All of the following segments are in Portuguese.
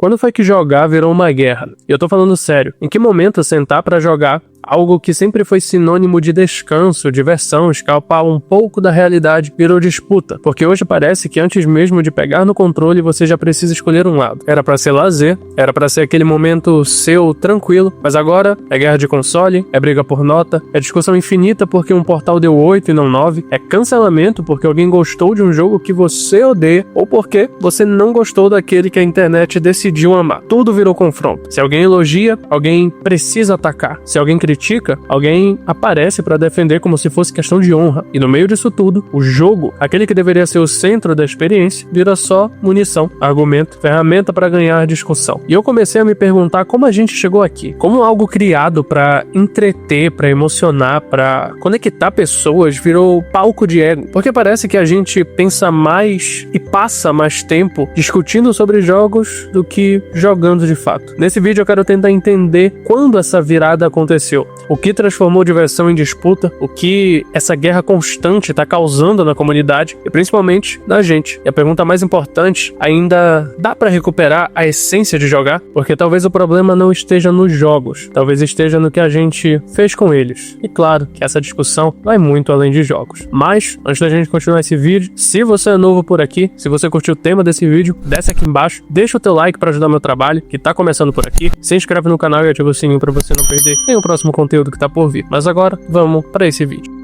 Quando foi que jogar virou uma guerra? E eu tô falando sério. Em que momento sentar pra jogar algo que sempre foi sinônimo de descanso, diversão, escapar um pouco da realidade, virou disputa? Porque hoje parece que antes mesmo de pegar no controle, você já precisa escolher um lado. Era pra ser lazer, era pra ser aquele momento seu, tranquilo, mas agora é guerra de console, é briga por nota, é discussão infinita porque um portal deu 8 e não 9, é cancelamento porque alguém gostou de um jogo que você odeia, ou porque você não gostou daquele que a internet decidiu amar. Tudo virou confronto. Se alguém elogia, alguém precisa atacar. Se alguém critica, alguém aparece pra defender como se fosse questão de honra. E no meio disso tudo, o jogo, aquele que deveria ser o centro da experiência, vira só munição, argumento, ferramenta pra ganhar discussão. E eu comecei a me perguntar como a gente chegou aqui. Como algo criado pra entreter, pra emocionar, pra conectar pessoas, virou palco de ego. Porque parece que a gente pensa mais e passa mais tempo discutindo sobre jogos do que jogando de fato. Nesse vídeo eu quero tentar entender quando essa virada aconteceu, o que transformou diversão em disputa, o que essa guerra constante está causando na comunidade e principalmente na gente. E a pergunta mais importante, ainda dá para recuperar a essência de jogar? Porque talvez o problema não esteja nos jogos, talvez esteja no que a gente fez com eles. E claro que essa discussão vai muito além de jogos. Mas, antes da gente continuar esse vídeo, se você é novo por aqui, se você curtiu o tema desse vídeo, desce aqui embaixo, deixa o teu like para ajudar meu trabalho, que tá começando por aqui, se inscreve no canal e ativa o sininho para você não perder nenhum próximo conteúdo que tá por vir. Mas agora, vamos para esse vídeo.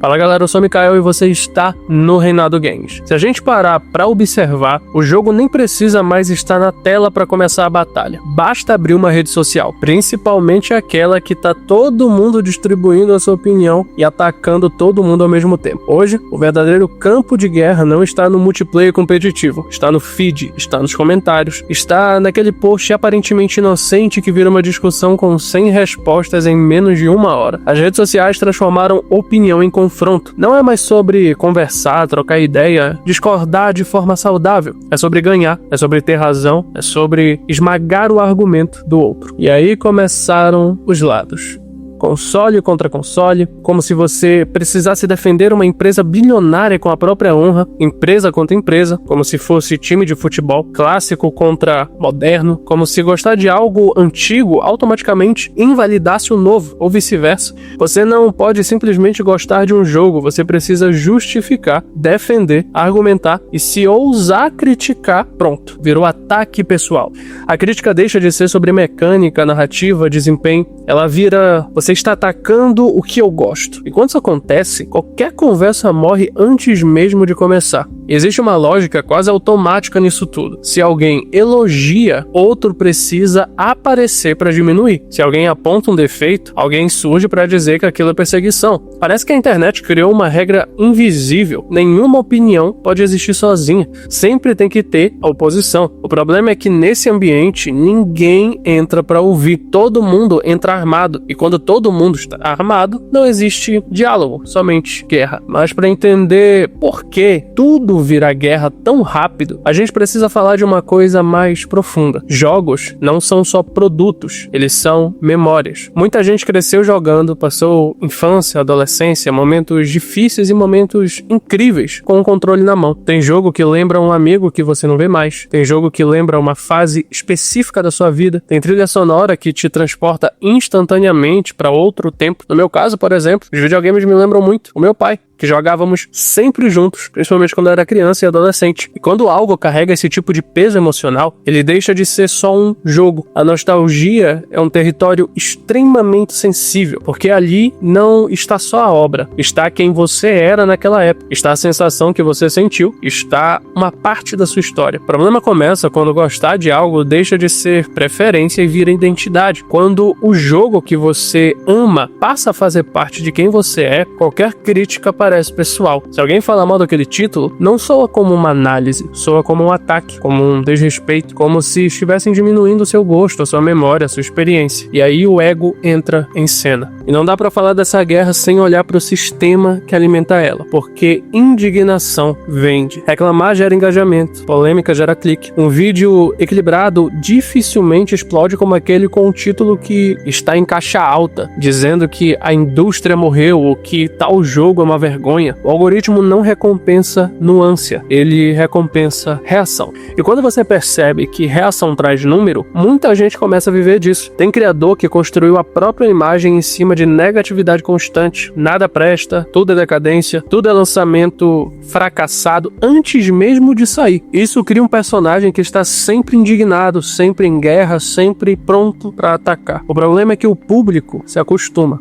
Fala galera, eu sou o Mikael e você está no Reinado Games. Se a gente parar pra observar, o jogo nem precisa mais estar na tela para começar a batalha. Basta abrir uma rede social, principalmente aquela que tá todo mundo distribuindo a sua opinião e atacando todo mundo ao mesmo tempo. Hoje, o verdadeiro campo de guerra não está no multiplayer competitivo, está no feed, está nos comentários, está naquele post aparentemente inocente que vira uma discussão com 100 respostas em menos de uma hora. As redes sociais transformaram opinião em confronto. Não é mais sobre conversar, trocar ideia, discordar de forma saudável. É sobre ganhar, é sobre ter razão, é sobre esmagar o argumento do outro. E aí começaram os lados. Console contra console, como se você precisasse defender uma empresa bilionária com a própria honra, empresa contra empresa, como se fosse time de futebol, clássico contra moderno, como se gostar de algo antigo automaticamente invalidasse o novo, ou vice-versa. Você não pode simplesmente gostar de um jogo, você precisa justificar, defender, argumentar e se ousar criticar, pronto, virou ataque pessoal. A crítica deixa de ser sobre mecânica, narrativa, desempenho, ela vira: você está atacando o que eu gosto. E quando isso acontece, qualquer conversa morre antes mesmo de começar. Existe uma lógica quase automática nisso tudo. Se alguém elogia, outro precisa aparecer para diminuir. Se alguém aponta um defeito, alguém surge para dizer que aquilo é perseguição. Parece que a internet criou uma regra invisível. Nenhuma opinião pode existir sozinha. Sempre tem que ter a oposição. O problema é que nesse ambiente ninguém entra para ouvir. Todo mundo entra armado. E quando todo mundo está armado, não existe diálogo, somente guerra. Mas para entender por que tudo vira guerra tão rápido, a gente precisa falar de uma coisa mais profunda. Jogos não são só produtos, eles são memórias. Muita gente cresceu jogando, passou infância, adolescência, momentos difíceis e momentos incríveis com o controle na mão. Tem jogo que lembra um amigo que você não vê mais, tem jogo que lembra uma fase específica da sua vida, tem trilha sonora que te transporta instantaneamente para outro tempo. No meu caso, por exemplo, os videogames me lembram muito o meu pai, que jogávamos sempre juntos, principalmente quando eu era criança e adolescente. E quando algo carrega esse tipo de peso emocional, ele deixa de ser só um jogo. A nostalgia é um território extremamente sensível, porque ali não está só a obra, está quem você era naquela época, está a sensação que você sentiu, está uma parte da sua história. O problema começa quando gostar de algo deixa de ser preferência e vira identidade. Quando o jogo que você ama passa a fazer parte de quem você é, qualquer crítica parece pessoal. Se alguém fala mal daquele título, não soa como uma análise, soa como um ataque, como um desrespeito, como se estivessem diminuindo o seu gosto, a sua memória, a sua experiência. E aí o ego entra em cena. E não dá pra falar dessa guerra sem olhar pro sistema que alimenta ela, porque indignação vende. Reclamar gera engajamento, polêmica gera clique. Um vídeo equilibrado dificilmente explode como aquele com um título que está em caixa alta, dizendo que a indústria morreu ou que tal jogo é uma vergonha vergonha, o algoritmo não recompensa nuance, ele recompensa reação. E quando você percebe que reação traz número, muita gente começa a viver disso. Tem criador que construiu a própria imagem em cima de negatividade constante. Nada presta, tudo é decadência, tudo é lançamento fracassado antes mesmo de sair. Isso cria um personagem que está sempre indignado, sempre em guerra, sempre pronto para atacar. O problema é que o público se acostuma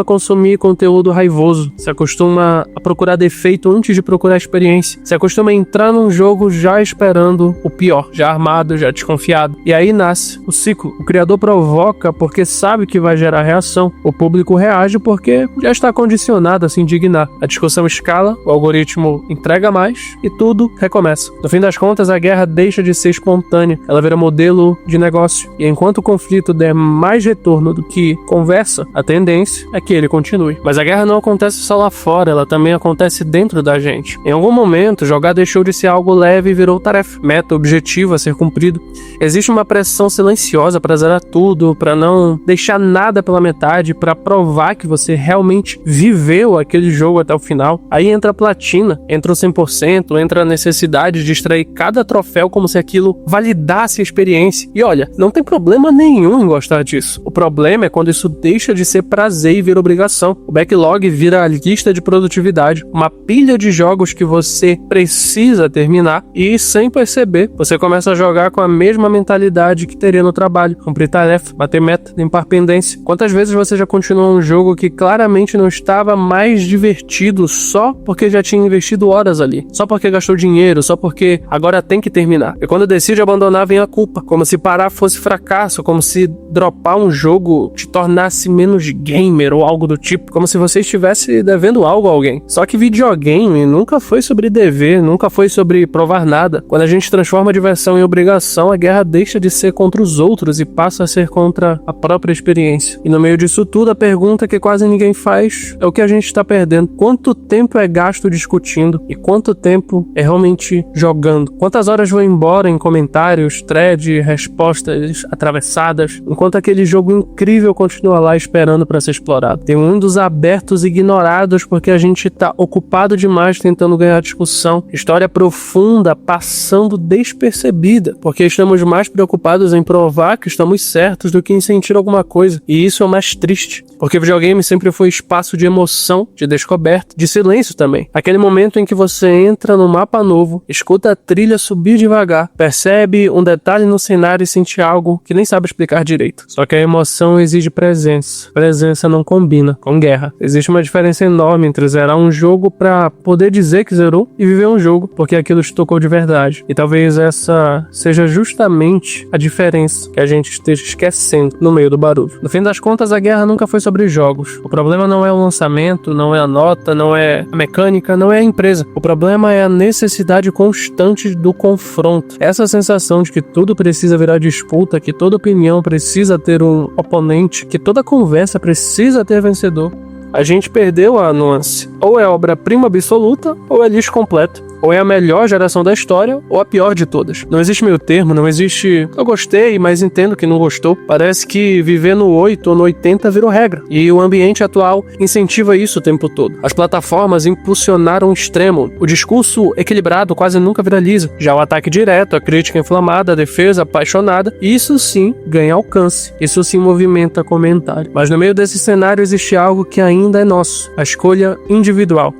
a consumir conteúdo raivoso, se acostuma a procurar defeito antes de procurar experiência, se acostuma a entrar num jogo já esperando o pior, já armado, já desconfiado. E aí nasce o ciclo. O criador provoca porque sabe que vai gerar reação. O público reage porque já está condicionado a se indignar. A discussão escala, o algoritmo entrega mais e tudo recomeça. No fim das contas, a guerra deixa de ser espontânea. Ela vira modelo de negócio. E enquanto o conflito der mais retorno do que conversa, a tendência é que ele continue. Mas a guerra não acontece só lá fora, ela também acontece dentro da gente. Em algum momento, jogar deixou de ser algo leve e virou tarefa, meta, objetivo a ser cumprido. Existe uma pressão silenciosa para zerar tudo, para não deixar nada pela metade, para provar que você realmente viveu aquele jogo até o final. Aí entra a platina, entra o 100%, entra a necessidade de extrair cada troféu como se aquilo validasse a experiência. E olha, não tem problema nenhum em gostar disso. O problema é quando isso deixa de ser prazer e vira obrigação. O backlog vira a lista de produtividade, uma pilha de jogos que você precisa terminar e, sem perceber, você começa a jogar com a mesma mentalidade que teria no trabalho. Cumprir tarefa, bater meta, limpar pendência. Quantas vezes você já continuou um jogo que claramente não estava mais divertido só porque já tinha investido horas ali, só porque gastou dinheiro, só porque agora tem que terminar. E quando decide abandonar, vem a culpa, como se parar fosse fracasso, como se dropar um jogo te tornasse menos gamer ou algo do tipo, como se você estivesse devendo algo a alguém. Só que videogame nunca foi sobre dever, nunca foi sobre provar nada. Quando a gente transforma a diversão em obrigação, a guerra deixa de ser contra os outros e passa a ser contra a própria experiência. E no meio disso tudo, a pergunta que quase ninguém faz é o que a gente está perdendo. Quanto tempo é gasto discutindo e quanto tempo é realmente jogando? Quantas horas vão embora em comentários, thread, respostas atravessadas, enquanto aquele jogo incrível continua lá esperando para ser explorado? Tem mundos abertos ignorados porque a gente tá ocupado demais tentando ganhar discussão. História profunda passando despercebida, porque estamos mais preocupados em provar que estamos certos do que em sentir alguma coisa. E isso é o mais triste, porque videogame sempre foi espaço de emoção, de descoberta, de silêncio também. Aquele momento em que você entra no mapa novo, escuta a trilha subir devagar, percebe um detalhe no cenário e sente algo que nem sabe explicar direito. Só que a emoção exige presença. Presença não combina com guerra. Existe uma diferença enorme entre zerar um jogo pra poder dizer que zerou e viver um jogo porque aquilo te tocou de verdade. E talvez essa seja justamente a diferença que a gente esteja esquecendo no meio do barulho. No fim das contas, a guerra nunca foi sobre jogos. O problema não é o lançamento, não é a nota, não é a mecânica, não é a empresa. O problema é a necessidade constante do confronto. Essa sensação de que tudo precisa virar disputa, que toda opinião precisa ter um oponente, que toda conversa precisa ter vencedor. A gente perdeu a nuance. Ou é obra-prima absoluta, ou é lixo completo. Ou é a melhor geração da história, ou a pior de todas. Não existe meio termo, não existe eu gostei, mas entendo que não gostou. Parece que viver no 8 ou no 80 virou regra. E o ambiente atual incentiva isso o tempo todo. As plataformas impulsionaram o extremo. O discurso equilibrado quase nunca viraliza. Já o ataque direto, a crítica inflamada, a defesa apaixonada, isso sim ganha alcance. Isso sim movimenta comentário. Mas no meio desse cenário existe algo que ainda é nosso. A escolha individual.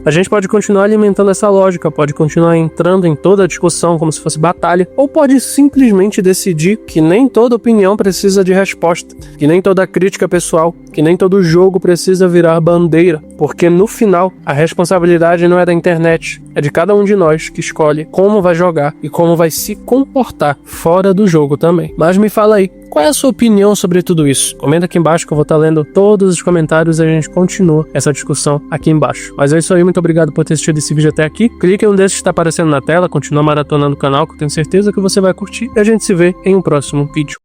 A gente pode continuar alimentando essa lógica, pode continuar entrando em toda a discussão como se fosse batalha, ou pode simplesmente decidir que nem toda opinião precisa de resposta, que nem toda crítica pessoal, que nem todo jogo precisa virar bandeira, porque no final a responsabilidade não é da internet, é de cada um de nós que escolhe como vai jogar e como vai se comportar fora do jogo também. Mas me fala aí, qual é a sua opinião sobre tudo isso? Comenta aqui embaixo que eu vou estar lendo todos os comentários e a gente continua essa discussão aqui embaixo. Mas é isso aí, muito obrigado por ter assistido esse vídeo até aqui. Clique em um desses que está aparecendo na tela, continua maratonando o canal que eu tenho certeza que você vai curtir e a gente se vê em um próximo vídeo.